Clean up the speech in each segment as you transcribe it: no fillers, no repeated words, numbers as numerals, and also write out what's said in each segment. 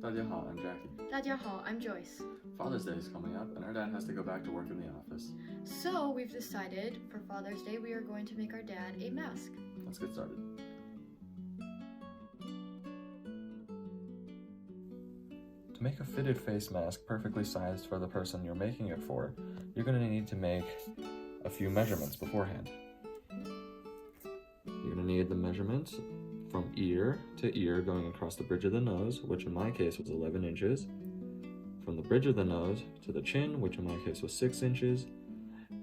大家好, I'm Jackie. 大家好, I'm Joyce. Father's Day is coming up, and our dad has to go back to work in the office. So we've decided for Father's Day we are going to make our dad a mask. Let's get started. To make a fitted face mask perfectly sized for the person you're making it for, you're going to need to make a few measurements beforehand. You're going to need the measurements from ear to ear going across the bridge of the nose, which in my case was 11 inches. From the bridge of the nose to the chin, which in my case was 6 inches.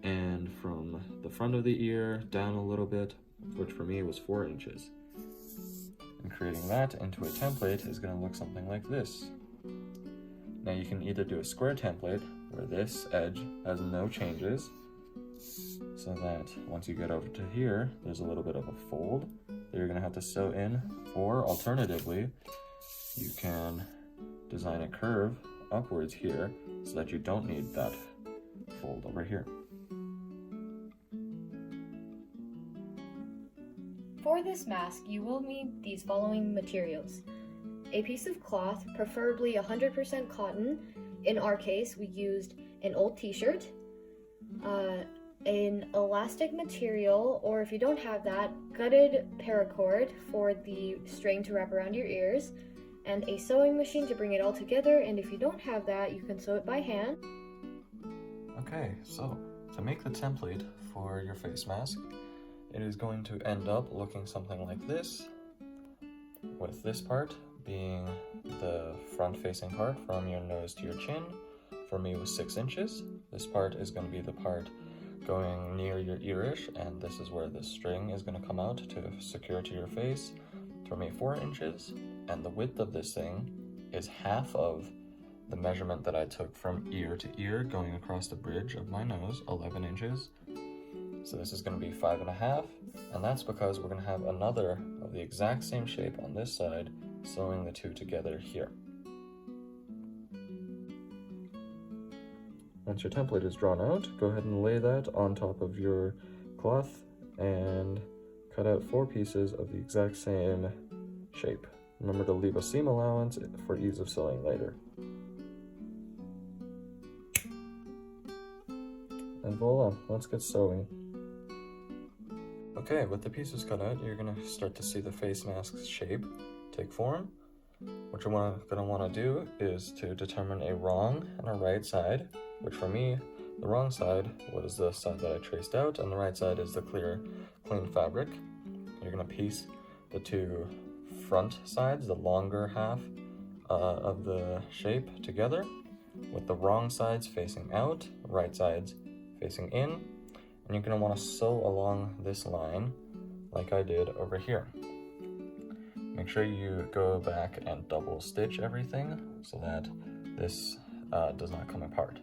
And from the front of the ear down a little bit, which for me was 4 inches. And creating that into a template is going to look something like this. Now you can either do a square template where this edge has no changes, so that once you get over to here, there's a little bit of a fold that you're going to have to sew in, or alternatively, you can design a curve upwards here so that you don't need that fold over here. For this mask, you will need these following materials. A piece of cloth, preferably 100% cotton. In our case, we used an old t-shirt, an elastic material, or if you don't have that, gutted paracord for the string to wrap around your ears, and a sewing machine to bring it all together, and if you don't have that, you can sew it by hand. Okay, so to make the template for your face mask, it is going to end up looking something like this, with this part being the front-facing part from your nose to your chin. For me, it was 6 inches. This part is going to be the part going near your earish, and this is where the string is going to come out to secure to your face. For me, 4 inches, and the width of this thing is half of the measurement that I took from ear to ear going across the bridge of my nose, 11 inches. So this is going to be 5.5, and that's because we're going to have another of the exact same shape on this side, sewing the two together here. Once your template is drawn out, go ahead and lay that on top of your cloth and cut out 4 pieces of the exact same shape. Remember to leave a seam allowance for ease of sewing later. And voila, let's get sewing. Okay, with the pieces cut out, you're going to start to see the face mask's shape take form. What you're going to want to do is to determine a wrong and a right side, which for me, the wrong side was the side that I traced out, and the right side is the clear, clean fabric. You're going to piece the two front sides, the longer half of the shape together, with the wrong sides facing out, right sides facing in, and you're going to want to sew along this line like I did over here. Make sure you go back and double stitch everything so that this does not come apart.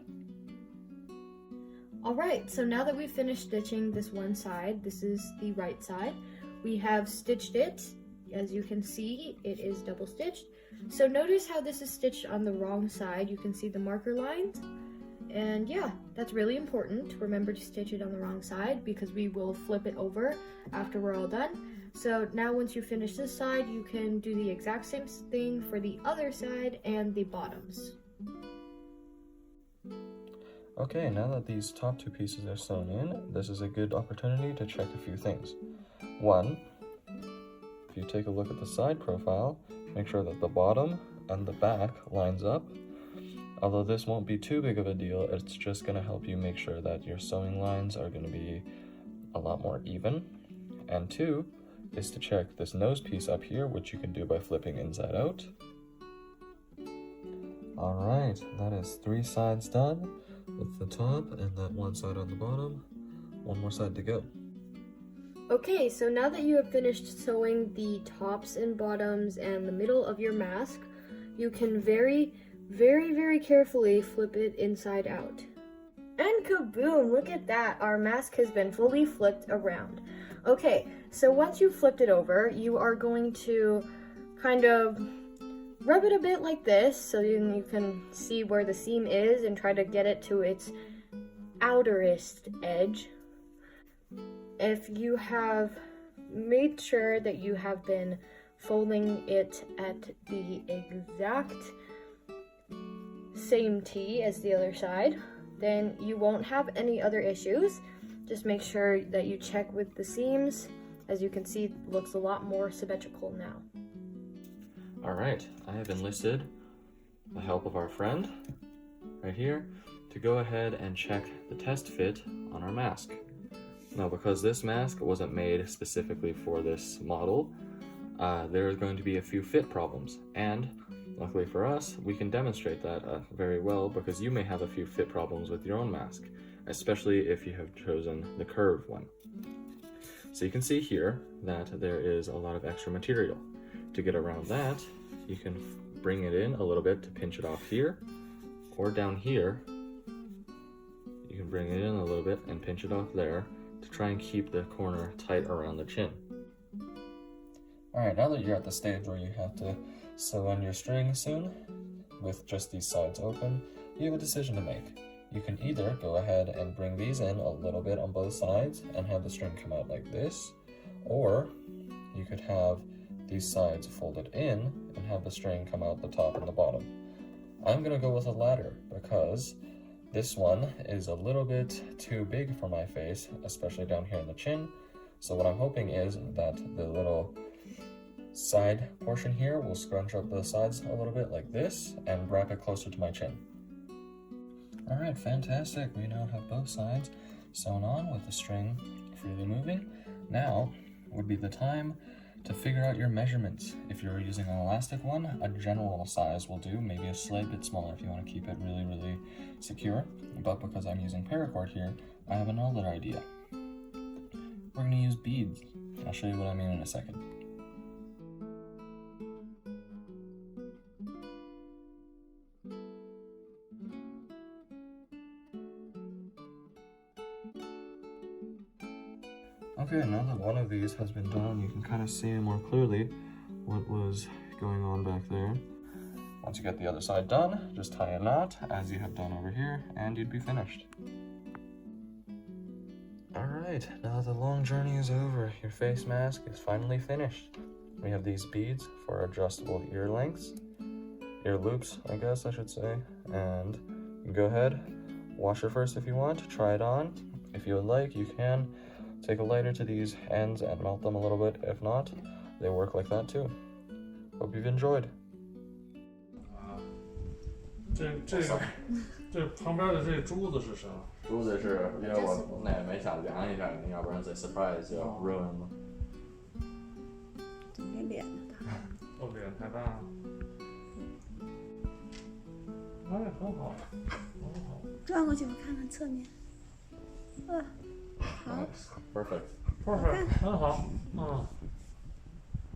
Alright, so now that we've finished stitching this one side, this is the right side, we have stitched it. As you can see, it is double stitched. So notice how this is stitched on the wrong side. You can see the marker lines. And yeah, that's really important. Remember to stitch it on the wrong side because we will flip it over after we're all done. So now once you finish this side, you can do the exact same thing for the other side and the bottoms. Okay, now that these top 2 pieces are sewn in, this is a good opportunity to check a few things. 1, if you take a look at the side profile, make sure that the bottom and the back lines up. Although this won't be too big of a deal, it's just going to help you make sure that your sewing lines are going to be a lot more even. And 2 is to check this nose piece up here, which you can do by flipping inside out. Alright, that is 3 sides done with the top and that one side on the bottom. One more side to go. Okay, so now that you have finished sewing the tops and bottoms and the middle of your mask, you can very carefully flip it inside out. And kaboom, look at that, our mask has been fully flipped around. Okay, so once you've flipped it over, you are going to kind of rub it a bit like this so you can see where the seam is and try to get it to its outerest edge. If you have made sure that you have been folding it at the exact same T as the other side, then you won't have any other issues. Just make sure that you check with the seams. As you can see, it looks a lot more symmetrical now. All right, I have enlisted the help of our friend right here to go ahead and check the test fit on our mask. Now, because this mask wasn't made specifically for this model, there is going to be a few fit problems, and luckily for us, we can demonstrate that very well, because you may have a few fit problems with your own mask, especially if you have chosen the curved one. So you can see here that there is a lot of extra material. To get around that, you can bring it in a little bit to pinch it off here, or down here, you can bring it in a little bit and pinch it off there to try and keep the corner tight around the chin. Alright, now that you're at the stage where you have to sew on your string soon, with just these sides open, you have a decision to make. You can either go ahead and bring these in a little bit on both sides and have the string come out like this, or you could have these sides folded in and have the string come out the top and the bottom. I'm going to go with the latter because this one is a little bit too big for my face, especially down here in the chin. So what I'm hoping is that the little side portion here will scrunch up the sides a little bit like this and wrap it closer to my chin. Alright, fantastic. We now have both sides sewn on with the string freely moving. Now would be the time to figure out your measurements. If you're using an elastic one, a general size will do, maybe a slight bit smaller if you want to keep it really, really secure. But because I'm using paracord here, I have another idea. We're going to use beads. I'll show you what I mean in a second. Okay, now that one of these has been done, you can kind of see more clearly what was going on back there. Once you get the other side done, just tie a knot as you have done over here, and you'd be finished. Alright, now the long journey is over. Your face mask is finally finished. We have these beads for adjustable ear lengths, ear loops, I guess I should say, and you can go ahead, wash it first if you want, try it on. If you would like, you can take a lighter to these ends and melt them a little bit. If not, they work like that too. Hope you've enjoyed. 这旁边的这珠子是什么？珠子是因为我那也没想量一下，要不然这 surprise 就 ruin 了。没脸大。哦，脸太大了。哎，很好，很好。转过去我看看侧面。好。Perfect. 很好，嗯。